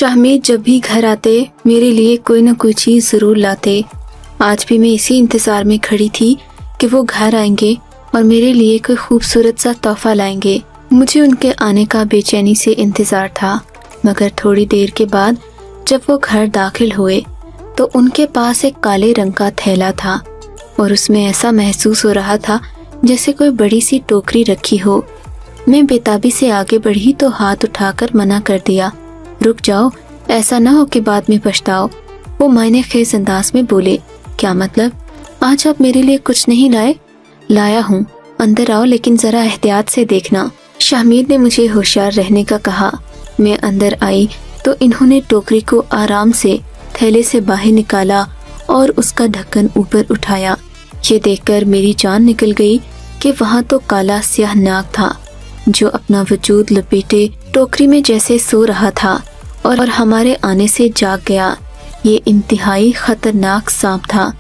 शाहमीर जब भी घर आते मेरे लिए कोई न कोई चीज़ ज़रूर लाते। आज भी मैं इसी इंतज़ार में खड़ी थी कि वो घर आएंगे और मेरे लिए कोई खूबसूरत सा तोहफा लाएंगे। मुझे उनके आने का बेचैनी से इंतज़ार था, मगर थोड़ी देर के बाद जब वो घर दाखिल हुए तो उनके पास एक काले रंग का थैला था और उसमें ऐसा महसूस हो रहा था जैसे कोई बड़ी सी टोकरी रखी हो। मैं बेताबी से आगे बढ़ी तो हाथ उठाकर मना कर दिया। रुक जाओ, ऐसा ना हो कि बाद में पछताओ। वो मायने खेज अंदाज में बोले, क्या मतलब? आज आप मेरे लिए कुछ नहीं लाए? लाया हूँ, अंदर आओ, लेकिन जरा एहतियात से देखना। शाहमीर ने मुझे होशियार रहने का कहा। मैं अंदर आई तो इन्होंने टोकरी को आराम से थैले से बाहर निकाला और उसका ढक्कन ऊपर उठाया। ये देखकर मेरी जान निकल गई कि वहाँ तो काला स्याह नाग था जो अपना वजूद लपेटे टोकरी में जैसे सो रहा था और हमारे आने से जाग गया। ये इंतहाई खतरनाक सांप था।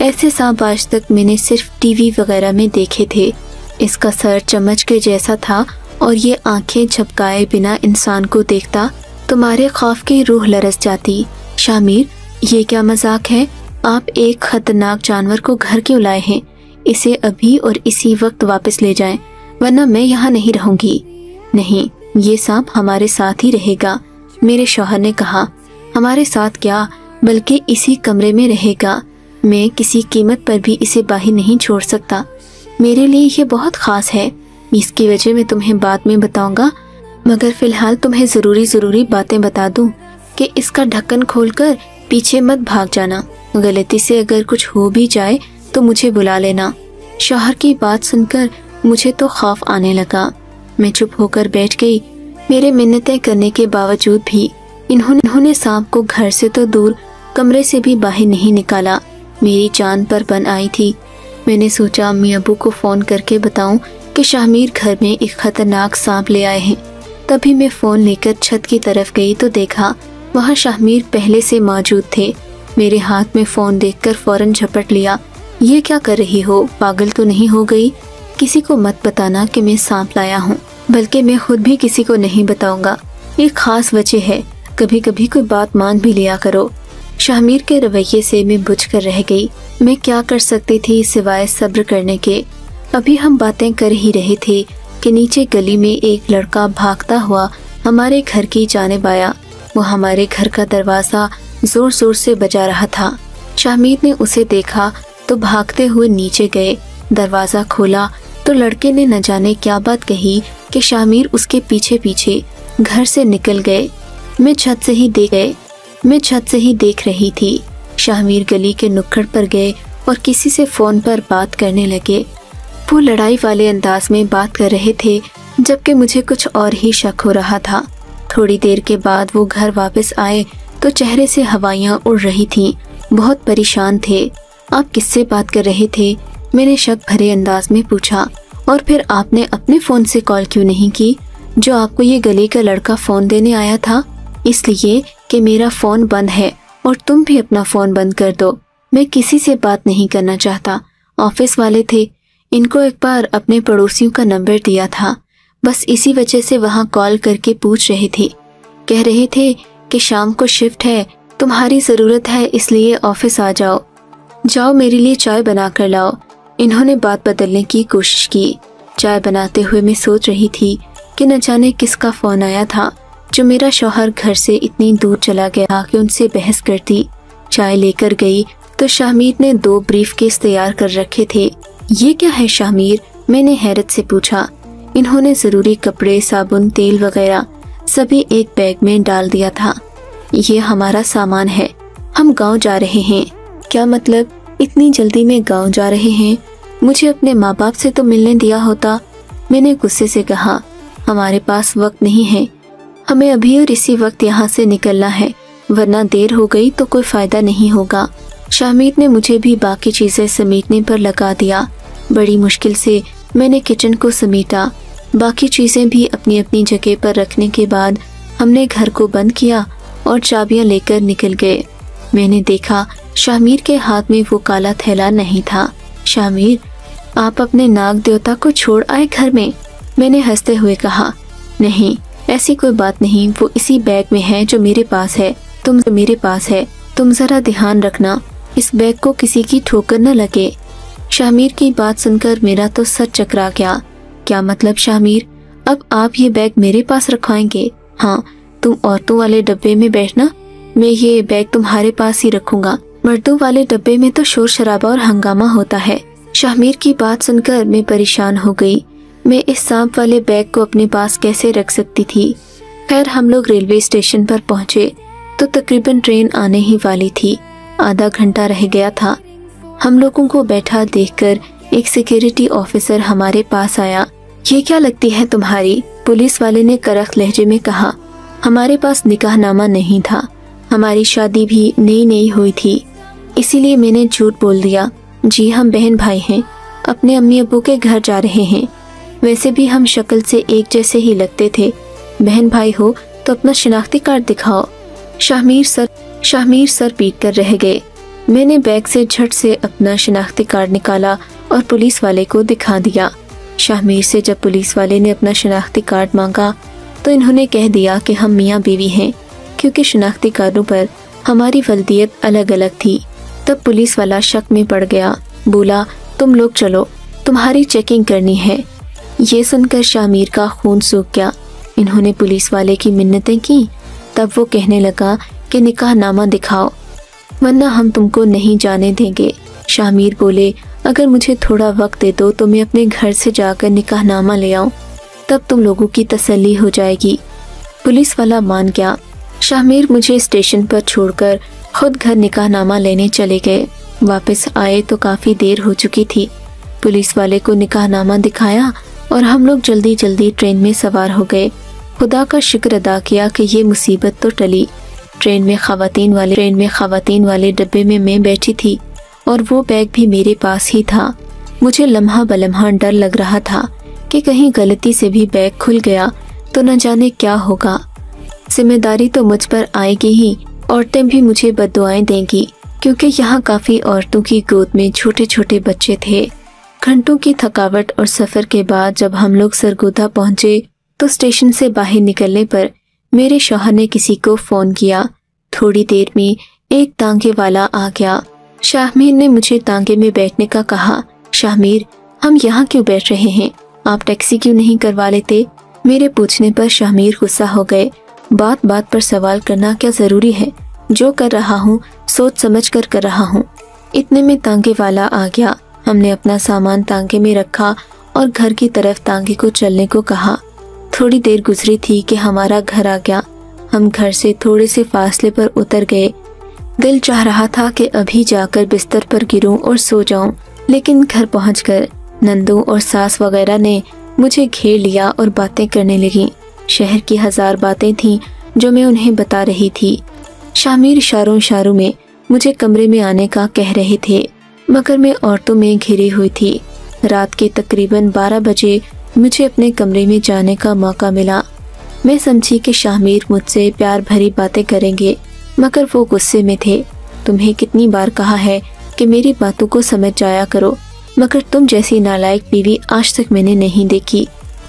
ऐसे सांप आज तक मैंने सिर्फ टीवी वगैरह में देखे थे। इसका सर चम्मच के जैसा था और ये आंखें झपकाए बिना इंसान को देखता। तुम्हारे खौफ की रूह लरस जाती। शाहमीर, ये क्या मजाक है? आप एक खतरनाक जानवर को घर क्यों लाए हैं? इसे अभी और इसी वक्त वापस ले जाएं, वरना मैं यहाँ नहीं रहूंगी। नहीं, ये सांप हमारे साथ ही रहेगा, मेरे शौहर ने कहा। हमारे साथ क्या, बल्कि इसी कमरे में रहेगा। मैं किसी कीमत पर भी इसे बाहर नहीं छोड़ सकता। मेरे लिए ये बहुत खास है। इसकी वजह मैं तुम्हें बाद में बताऊंगा, मगर फिलहाल तुम्हें ज़रूरी बातें बता दूं कि इसका ढक्कन खोलकर पीछे मत भाग जाना। गलती से अगर कुछ हो भी जाए तो मुझे बुला लेना। शौहर की बात सुनकर मुझे तो खौफ आने लगा। मैं चुप होकर बैठ गई। मेरे मिन्नतें करने के बावजूद भी इन्होंने सांप को घर से तो दूर कमरे से भी बाहर नहीं निकाला। मेरी जान पर बन आई थी। मैंने सोचा अम्मी अबू को फ़ोन करके बताऊं कि शाहमीर घर में एक खतरनाक सांप ले आए हैं। तभी मैं फ़ोन लेकर छत की तरफ गई तो देखा वहाँ शाहमीर पहले से मौजूद थे। मेरे हाथ में फ़ोन देखकर फ़ौरन झपट लिया। ये क्या कर रही हो? पागल तो नहीं हो गई? किसी को मत बताना कि मैं सांप लाया हूँ, बल्कि मैं खुद भी किसी को नहीं बताऊंगा। एक खास वजह है, कभी कभी कोई बात मान भी लिया करो। शाहमीर के रवैये से मैं बुझ कर रह गई। मैं क्या कर सकती थी सिवाय सब्र करने के। अभी हम बातें कर ही रहे थे कि नीचे गली में एक लड़का भागता हुआ हमारे घर की जानिब आया। वो हमारे घर का दरवाजा जोर जोर से बजा रहा था। शाहमीर ने उसे देखा तो भागते हुए नीचे गए। दरवाजा खोला तो लड़के ने न जाने क्या बात कही कि शाहमीर उसके पीछे पीछे घर से निकल गए। मैं छत से ही देख रही थी। शाहमीर गली के नुक्कड़ पर गए और किसी से फोन पर बात करने लगे। वो लड़ाई वाले अंदाज में बात कर रहे थे, जबकि मुझे कुछ और ही शक हो रहा था। थोड़ी देर के बाद वो घर वापस आए तो चेहरे से हवाइयाँ उड़ रही थीं। बहुत परेशान थे। आप किससे बात कर रहे थे? मैंने शक भरे अंदाज में पूछा। और फिर आपने अपने फ़ोन से कॉल क्यों नहीं की, जो आपको ये गली का लड़का फ़ोन देने आया था? इसलिए कि मेरा फ़ोन बंद है और तुम भी अपना फ़ोन बंद कर दो। मैं किसी से बात नहीं करना चाहता। ऑफिस वाले थे, इनको एक बार अपने पड़ोसियों का नंबर दिया था, बस इसी वजह से वहाँ कॉल करके पूछ रहे थे। कह रहे थे कि शाम को शिफ्ट है, तुम्हारी ज़रूरत है, इसलिए ऑफिस आ जाओ। जाओ मेरे लिए चाय बना कर लाओ। इन्होंने बात बदलने की कोशिश की। चाय बनाते हुए मैं सोच रही थी कि न जाने किसका फ़ोन आया था जो मेरा शौहर घर से इतनी दूर चला गया कि उनसे बहस करती। चाय लेकर गई तो शाहमीर ने 2 ब्रीफकेस तैयार कर रखे थे। ये क्या है शाहमीर? मैंने हैरत से पूछा। इन्होंने ज़रूरी कपड़े, साबुन, तेल वगैरह सभी एक बैग में डाल दिया था। ये हमारा सामान है, हम गाँव जा रहे हैं। क्या मतलब? इतनी जल्दी में गाँव जा रहे हैं? मुझे अपने माँ बाप से तो मिलने दिया होता। मैंने गुस्से से कहा। हमारे पास वक्त नहीं है, हमें अभी और इसी वक्त यहाँ से निकलना है, वरना देर हो गई तो कोई फायदा नहीं होगा। शाहमीर ने मुझे भी बाकी चीजें समेटने पर लगा दिया। बड़ी मुश्किल से मैंने किचन को समेटा। बाकी चीजें भी अपनी अपनी जगह पर रखने के बाद हमने घर को बंद किया और चाबियां लेकर निकल गए। मैंने देखा शाहमीर के हाथ में वो काला थैला नहीं था। शाहमीर, आप अपने नाग देवता को छोड़ आए घर में? मैंने हंसते हुए कहा। नहीं, ऐसी कोई बात नहीं, वो इसी बैग में है जो मेरे पास है। तुम जरा ध्यान रखना, इस बैग को किसी की ठोकर न लगे। शामिर की बात सुनकर मेरा तो सर चकरा गया। क्या मतलब शामिर, अब आप ये बैग मेरे पास रखवाएंगे? हाँ, तुम औरतों वाले डब्बे में बैठना, मैं ये बैग तुम्हारे पास ही रखूंगा। मर्दों वाले डब्बे में तो शोर शराबा और हंगामा होता है। शामिर की बात सुनकर मैं परेशान हो गई। मैं इस सांप वाले बैग को अपने पास कैसे रख सकती थी। खैर हम लोग रेलवे स्टेशन पर पहुंचे तो तकरीबन ट्रेन आने ही वाली थी। आधा घंटा रह गया था। हम लोगों को बैठा देखकर एक सिक्योरिटी ऑफिसर हमारे पास आया। ये क्या लगती है तुम्हारी? पुलिस वाले ने करख्त लहजे में कहा। हमारे पास निकाहनामा नहीं था, हमारी शादी भी नई नई हुई थी, इसीलिए मैंने झूठ बोल दिया। जी हम बहन भाई हैं, अपने अम्मी अब्बू के घर जा रहे हैं। वैसे भी हम शक्ल से एक जैसे ही लगते थे। बहन भाई हो तो अपना शिनाख्ती कार्ड दिखाओ। शामिर सर पीट कर रह गए। मैंने बैग से झट से अपना शिनाख्ती कार्ड निकाला और पुलिस वाले को दिखा दिया। शामिर से जब पुलिस वाले ने अपना शिनाख्ती कार्ड मांगा तो इन्होंने कह दिया कि हम मियाँ बीवी हैं, क्योंकि शिनाख्ती कार्डों पर हमारी वल्दियत अलग अलग थी। तब पुलिस वाला शक में पड़ गया, बोला तुम लोग चलो, तुम्हारी चेकिंग करनी है। ये सुनकर शामिर का खून सूख गया। इन्होंने पुलिस वाले की मिन्नतें की। तब वो कहने लगा कि निकाहनामा दिखाओ वरना हम तुमको नहीं जाने देंगे। शामिर बोले अगर मुझे थोड़ा वक्त दे दो तो मैं अपने घर से जाकर निकाहनामा ले आऊं, तब तुम लोगों की तसल्ली हो जाएगी। पुलिस वाला मान गया। शामिर मुझे स्टेशन पर छोड़कर खुद घर निकाहनामा लेने चले गए। वापस आए तो काफी देर हो चुकी थी। पुलिस वाले को निकाहनामा दिखाया और हम लोग जल्दी जल्दी ट्रेन में सवार हो गए। खुदा का शुक्र अदा किया कि ये मुसीबत तो टली। ट्रेन में खवातीन वाले डब्बे में मैं बैठी थी और वो बैग भी मेरे पास ही था। मुझे लम्हा बलम्हा डर लग रहा था कि कहीं गलती से भी बैग खुल गया तो न जाने क्या होगा। जिम्मेदारी तो मुझ पर आएगी ही, औरतें भी मुझे बद्दुआएं देंगी, क्योंकि यहाँ काफी औरतों की गोद में छोटे छोटे बच्चे थे। घंटों की थकावट और सफर के बाद जब हम लोग सरगोधा पहुंचे तो स्टेशन से बाहर निकलने पर मेरे शौहर ने किसी को फोन किया। थोड़ी देर में एक तांगे वाला आ गया। शाहमीर ने मुझे तांगे में बैठने का कहा। शाहमीर, हम यहाँ क्यों बैठ रहे हैं? आप टैक्सी क्यों नहीं करवा लेते? मेरे पूछने पर शाहमीर गुस्सा हो गए। बात बात पर सवाल करना क्या जरूरी है? जो कर रहा हूँ सोच समझ कर रहा हूँ। इतने में तांगे वाला आ गया। हमने अपना सामान तांगे में रखा और घर की तरफ तांगे को चलने को कहा। थोड़ी देर गुजरी थी कि हमारा घर आ गया। हम घर से थोड़े से फासले पर उतर गए। दिल चाह रहा था कि अभी जाकर बिस्तर पर गिरूं और सो जाऊं, लेकिन घर पहुंचकर नंदू और सास वगैरह ने मुझे घेर लिया और बातें करने लगी। शहर की 1000 बातें थीं जो मैं उन्हें बता रही थी। शामिर इशारों में मुझे कमरे में आने का कह रहे थे, मगर मैं औरतों में घिरी हुई थी। रात के तकरीबन 12 बजे मुझे अपने कमरे में जाने का मौका मिला। मैं समझी कि शामिर मुझसे प्यार भरी बातें करेंगे, मगर वो गुस्से में थे। तुम्हें कितनी बार कहा है कि मेरी बातों को समझ जाया करो, मगर तुम जैसी नालायक बीवी आज तक मैंने नहीं देखी।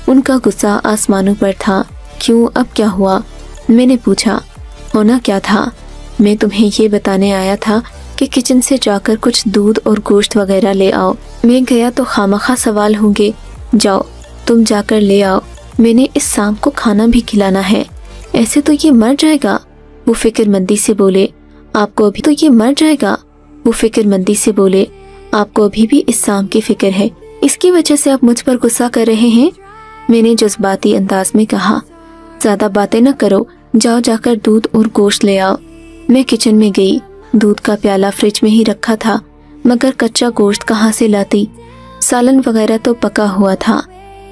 उनका गुस्सा आसमानों पर था। क्यों, अब क्या हुआ? मैंने पूछा। होना क्या था? मैं तुम्हें ये बताने आया था कि किचन से जाकर कुछ दूध और गोश्त वगैरह ले आओ। मैं गया तो खामखा सवाल होंगे। जाओ, तुम जाकर ले आओ। मैंने इस सांप को खाना भी खिलाना है, ऐसे तो ये मर जाएगा। वो फिक्रमंदी से बोले। आपको अभी तो ये मर जाएगा। वो फिक्रमंदी से बोले। आपको अभी भी इस सांप की फिक्र है, इसकी वजह से आप मुझ पर गुस्सा कर रहे हैं? मैंने जज्बाती अंदाज में कहा। ज्यादा बातें न करो, जाओ जाकर दूध और गोश्त ले आओ। मैं किचन में गई। दूध का प्याला फ्रिज में ही रखा था, मगर कच्चा गोश्त कहाँ से लाती? सालन वगैरह तो पका हुआ था।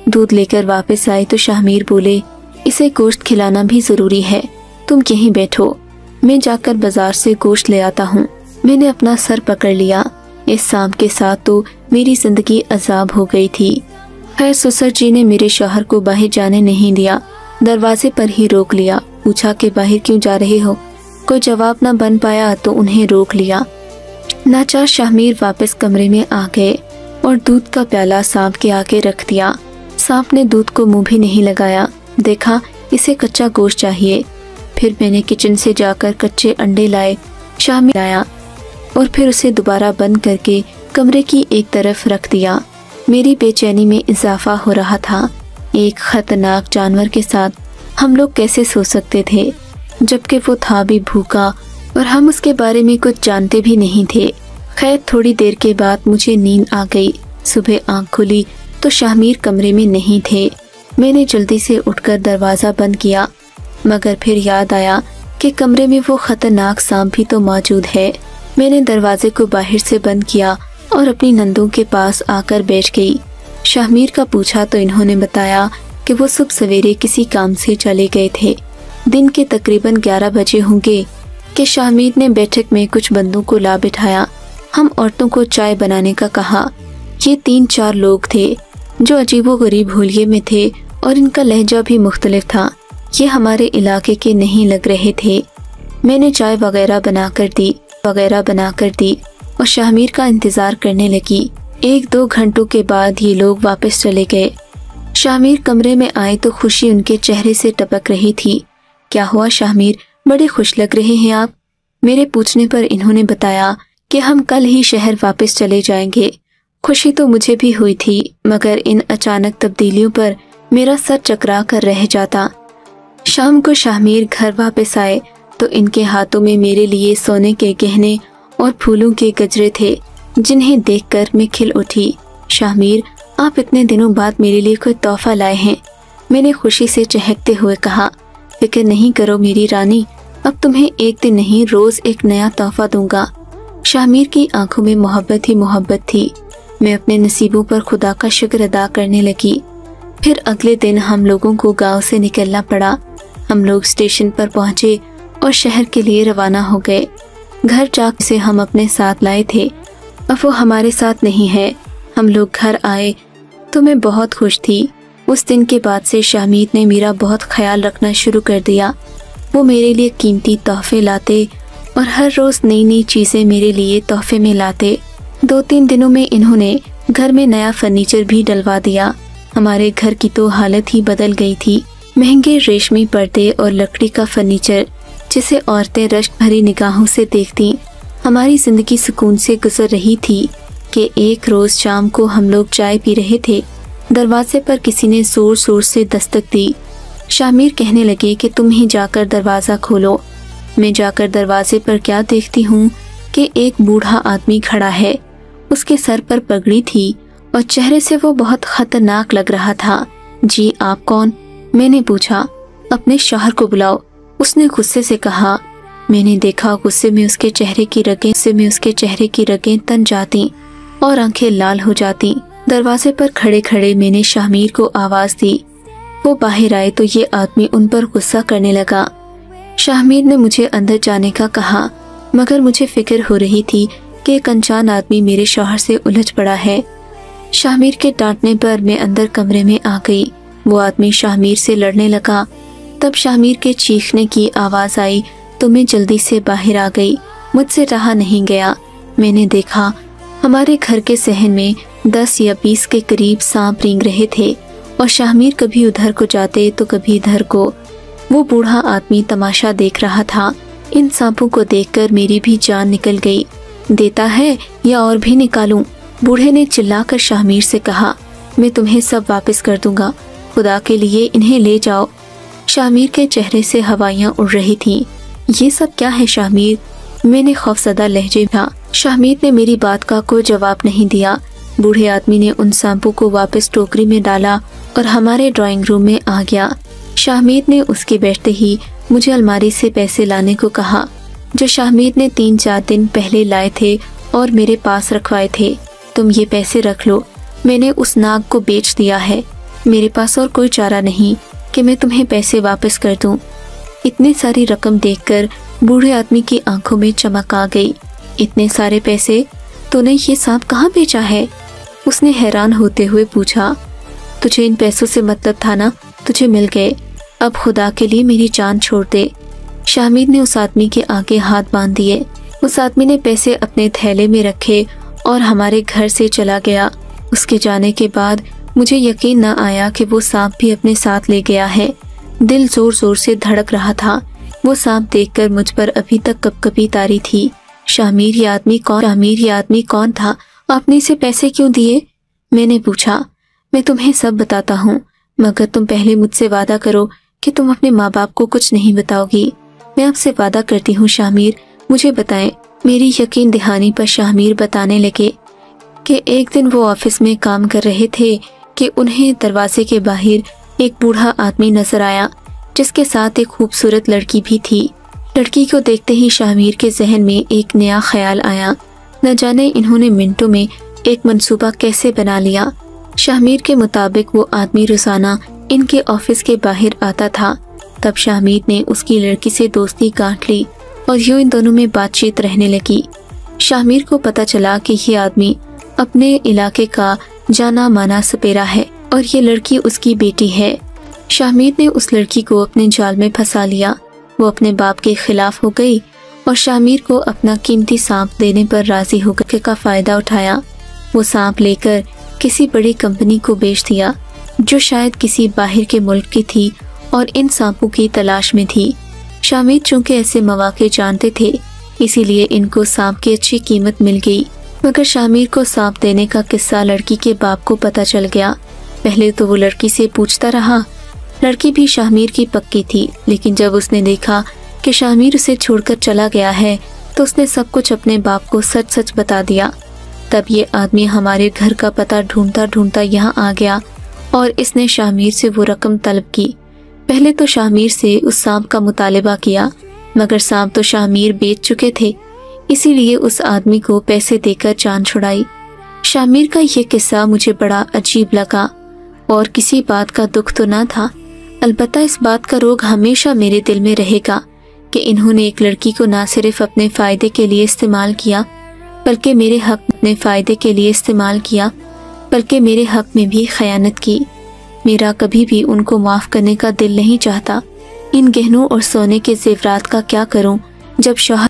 दूध लेकर वापस आई तो शाहमीर बोले, इसे गोश्त खिलाना भी जरूरी है, तुम यहीं बैठो, मैं जाकर बाजार से गोश्त ले आता हूँ। मैंने अपना सर पकड़ लिया। इस सांप के साथ तो मेरी जिंदगी अजाब हो गई थी। खैर ससुर जी ने मेरे शौहर को बाहर जाने नहीं दिया, दरवाजे पर ही रोक लिया। पूछा कि बाहर क्यों जा रहे हो? कोई जवाब न बन पाया तो उन्हें रोक लिया। नाचार शाहमीर वापस कमरे में आ गए और दूध का प्याला सांप के आगे रख दिया। सांप ने दूध को मुंह भी नहीं लगाया। देखा اسے کچا گوشت چاہیے۔ پھر میں نے کچن سے جا کر کچے انڈے لائے، شامل لایا اور پھر اسے دوبارہ بند کر کے کمرے کی ایک طرف رکھ دیا۔ میری بے چینی میں اضافہ ہو رہا تھا۔ ایک خطرناک جانور کے ساتھ ہم لوگ کیسے سو سکتے تھے، جبکہ وہ تھا بھی بھوکا اور ہم اس کے بارے میں کچھ جانتے بھی نہیں تھے۔ خیر تھوڑی دیر کے بعد مجھے نیند آ گئی۔ صبح آنکھ کھلی تو شاہمیر کمرے میں نہیں تھے۔ میں نے جلدی سے اٹھ کر دروازہ بند کیا، مگر پھر یاد آیا کہ کمرے میں وہ خطرناک سانپ بھی تو موجود ہے۔ میں نے دروازے کو باہر سے بند کیا اور اپنی نندوں کے پاس آ کر بیٹھ گئی۔ شاہمیر کا پوچھا تو انہوں نے بتایا کہ وہ صبح سویرے کسی کام سے چلے گئے تھے۔ دن کے تقریباً 11 بجے ہوں گے کہ شاہمیر نے بیٹھک میں کچھ بندوں کو لا بٹھایا۔ ہم عورتوں کو چائے بنانے کا کہا۔ یہ 3-4 لوگ تھے جو عجیب و غریب حلیے میں تھے اور ان کا لہجہ بھی مختلف تھا۔ یہ ہمارے علاقے کے نہیں لگ رہے تھے۔ میں نے چائے وغیرہ بنا کر دی اور شاہمیر کا انتظار کرنے لگی۔ 1-2 گھنٹوں کے بعد یہ لوگ واپس چلے گئے۔ شاہمیر کمرے میں آئے تو خوشی ان کے چہرے سے ٹپک رہی تھی۔ کیا ہوا شاہمیر، بڑے خوش لگ رہے ہیں آپ؟ میرے پوچھنے پر انہوں نے بتایا کہ ہم کل ہی شہر واپس چلے جائیں گے۔ خوشی تو مجھے بھی ہوئی تھی، مگر ان اچانک تبدیلیوں پر میرا سر چکرا کر رہ جاتا۔ شام کو شاہمیر گھر واپس آئے تو ان کے ہاتھوں میں میرے لیے سونے کے گہنے اور پھولوں کے گجرے تھے، جنہیں دیکھ کر میں کھل اٹھی۔ شاہمیر، آپ اتنے دنوں بعد میرے لیے کوئی تحفہ لائے ہیں، میں نے خوشی سے چہکتے ہوئے کہا۔ فکر نہیں کرو میری رانی، اب تمہیں ایک دن نہیں روز ایک نیا تحفہ دوں گا۔ شاہمیر کی آنکھوں میں محبت ہی محبت تھی۔ میں اپنے نصیبوں پر خدا کا شکر ادا کرنے لگی۔ پھر اگلے دن ہم لوگوں کو گاؤں سے نکلنا پڑا۔ ہم لوگ اسٹیشن پر پہنچے اور شہر کے لیے روانہ ہو گئے۔ گھر چاک سے ہم اپنے ساتھ لائے تھے، اب وہ ہمارے ساتھ نہیں ہے۔ ہم لوگ گھر آئے تو میں بہت خوش تھی۔ اس دن کے بعد سے شاہمیر نے میرا بہت خیال رکھنا شروع کر دیا۔ وہ میرے لیے قیمتی تحفے لاتے اور ہر روز نئی نئی چیزیں میرے لیے تحفے میں لاتے۔ 2-3 دنوں میں انہوں نے گھر میں نیا فرنیچر بھی ڈلوا دیا۔ ہمارے گھر کی تو حالت ہی بدل گئی تھی۔ مہنگے ریشمی پردے اور لکڑی کا فرنیچر جسے عورتیں رشک بھری نگاہوں سے دیکھتیں۔ ہماری زندگی سکون سے گزر رہی تھی کہ ایک روز شام کو ہم لوگ چائے پی رہے تھے۔ دروازے پر کسی نے زور زور سے دستک دی۔ شاہمیر کہنے لگے کہ تم ہی جا کر دروازہ کھولو۔ میں جا کر دروازے پر کیا دیکھتی ہوں کہ ایک بوڑھا آدمی کھڑا ہے۔ اس کے سر پر پگڑی تھی اور چہرے سے وہ بہت خطرناک لگ رہا تھا۔ جی آپ کون؟ میں نے پوچھا۔ اپنے شوہر کو بلاؤ، اس نے غصے سے کہا۔ میں نے دیکھا غصے میں اس کے چہرے کی رگیں تن جاتی اور آنکھیں لال ہو جاتی۔ دروازے پر کھڑے کھڑے میں نے شاہمیر کو آواز دی۔ وہ باہر آئے تو یہ آدمی ان پر غصہ کرنے لگا۔ شاہمیر نے مجھے اندر جانے کا کہا، مگر مجھے فکر ہو رہی تھی کہ ایک انجان آدمی میرے شوہر سے الجھ پڑا ہے۔ شاہمیر کے ڈانٹنے پر میں اندر کمرے میں آ گئی۔ وہ آدمی شاہمیر سے لڑنے لگا۔ تب شاہمیر کے چیخنے کی آواز آئی تو میں جلدی سے باہر آ گئی۔ مجھ سے رہا نہیں گیا۔ میں نے دیکھا ہمارے گھر کے صحن میں 10 یا 20 کے قریب سانپ رینگ رہے تھے اور شاہمیر کبھی ادھر کو جاتے تو کبھی ادھر کو۔ وہ بوڑھا آدمی تماشا دیکھ رہا تھا۔ ان سانپوں کو دیکھ کر میری بھی جان نکل گئی۔ دیتا ہے یا اور بھی نکالوں؟ بوڑھے نے چلا کر شاہمیر سے کہا۔ میں تمہیں سب واپس کر دوں گا، خدا کے لیے انہیں لے جاؤ۔ شاہمیر کے چہرے سے ہوائیاں اڑ رہی تھیں۔ یہ سب کیا ہے شاہمیر؟ میں نے خوفزدہ لہجے میں۔ شاہمیر نے میری بات کا کوئی جواب نہیں دیا۔ بوڑھے آدمی نے ان سانپوں کو واپس ٹوکری میں ڈالا اور ہمارے ڈرائنگ روم میں آ گیا۔ شاہمیر نے اس کے بیٹھتے ہی مجھے الماری سے پیسے لانے کو کہا، جو شاہمیر نے 3-4 دن پہلے لائے تھے اور میرے پاس رکھوائے تھے۔ تم یہ پیسے رکھ لو، میں نے اس ناگ کو بیچ دیا ہے۔ میرے پاس اور کوئی چارہ نہیں کہ میں تمہیں پیسے واپس کر دوں۔ اتنی ساری رقم دیکھ کر بوڑھے آدمی کی آنکھوں میں چمک آ گئی۔ اتنے سارے پیسے؟ تو نے یہ سانپ کہاں بیچا ہے؟ اس نے حیران ہوتے ہوئے پوچھا۔ تجھے ان پیسوں سے مطلب تھا نا، تجھے مل گئے، اب خدا کے لیے میری جان چھوڑ دے۔ شاہمیر نے اس آدمی کے آگے ہاتھ باندھ دیے۔ اس آدمی نے پیسے اپنے تھیلے میں رکھے اور ہمارے گھر سے چلا گیا۔ اس کے جانے کے بعد مجھے یقین نہ آیا کہ وہ سانپ بھی اپنے ساتھ لے گیا ہے۔ دل زور زور سے دھڑک رہا تھا۔ وہ سانپ دیکھ کر مجھ پر ابھی تک کپکپی طاری تھی۔ شامیر یہ آدمی کون تھا؟ آپ نے اسے پیسے کیوں دیے؟ میں نے پوچھا۔ میں تمہیں سب بتاتا ہوں، مگر تم پہلے مجھ سے وعدہ کرو کہ تم اپنے ماں باپ کو کچھ نہیں بتاؤ گی۔ میں آپ سے وعدہ کرتی ہوں شامیر، مجھے بتائیں۔ میری یقین دہانی پر شامیر بتانے لگے کہ ایک دن وہ آفس میں کام کر رہے تھے کہ انہیں دروازے کے باہر ایک بوڑھا آدمی نظر آیا جس کے ساتھ ایک خوبصورت لڑکی بھی تھی۔ لڑکی کو دیکھتے ہی شامیر کے ذہن میں ایک نیا خیال آیا، نہ جانے انہوں نے منٹوں میں ایک منصوبہ کیسے بنا لیا۔ شامیر کے مطابق وہ آدمی روزانہ ان کے آفس کے باہر آتا تھا۔ تب شامیر نے اس کی لڑکی سے دوستی گانٹھ لی اور یوں ان دونوں میں بات چیت رہنے لگی۔ شامیر کو پتا چلا کہ یہ آدمی اپنے علاقے کا جانا مانا سپیرا ہے اور یہ لڑکی اس کی بیٹی ہے۔ شامیر نے اس لڑکی کو اپنے جال میں پھنسا لیا۔ وہ اپنے باپ کے خلاف ہو گئی اور شامیر کو اپنا قیمتی سانپ دینے پر راضی ہو کر کا فائدہ اٹھایا۔ وہ سانپ لے کر کسی بڑی کمپنی کو بیچ دیا جو شاید کسی باہر کے ملک کی تھی اور ان سانپوں کی تلاش میں تھی۔ شامیر چونکہ ایسے مواقع جانتے تھے، اسی لیے ان کو سانپ کی اچھی قیمت مل گئی، مگر شامیر کو سانپ دینے کا قصہ لڑکی کے باپ کو پتہ چل گیا۔ پہلے تو وہ لڑکی سے پوچھتا رہا۔ لڑکی بھی شامیر کی پکی تھی، لیکن جب اس نے دیکھا کہ شامیر اسے چھوڑ کر چلا گیا ہے تو اس نے سب کچھ اپنے باپ کو سچ سچ بتا دیا۔ تب یہ آدمی ہمارے گھر کا پتہ ڈھونڈتا ڈھونڈتا یہاں آ گیا اور اس نے شامیر سے وہ رقم طلب کی۔ پہلے تو شامیر سے اس سانپ کا مطالبہ کیا، مگر سانپ تو شامیر بیچ چکے تھے، اسی لیے اس آدمی کو پیسے دے کر جان چھڑائی۔ شامیر کا یہ قصہ مجھے بڑا عجیب لگا اور کسی بات کا دکھ تو نہ تھا، البتہ اس بات کا روگ ہمیشہ میرے دل میں رہے گا کہ انہوں نے ایک لڑکی کو نہ صرف اپنے فائدے کے لیے استعمال کیا بلکہ میرے حق میں بھی خیانت کی۔ میرا کبھی بھی ان کو معاف کرنے کا دل نہیں چاہتا۔ ان گہنوں اور سونے کے زیورات کا کیا کروں جب شوہر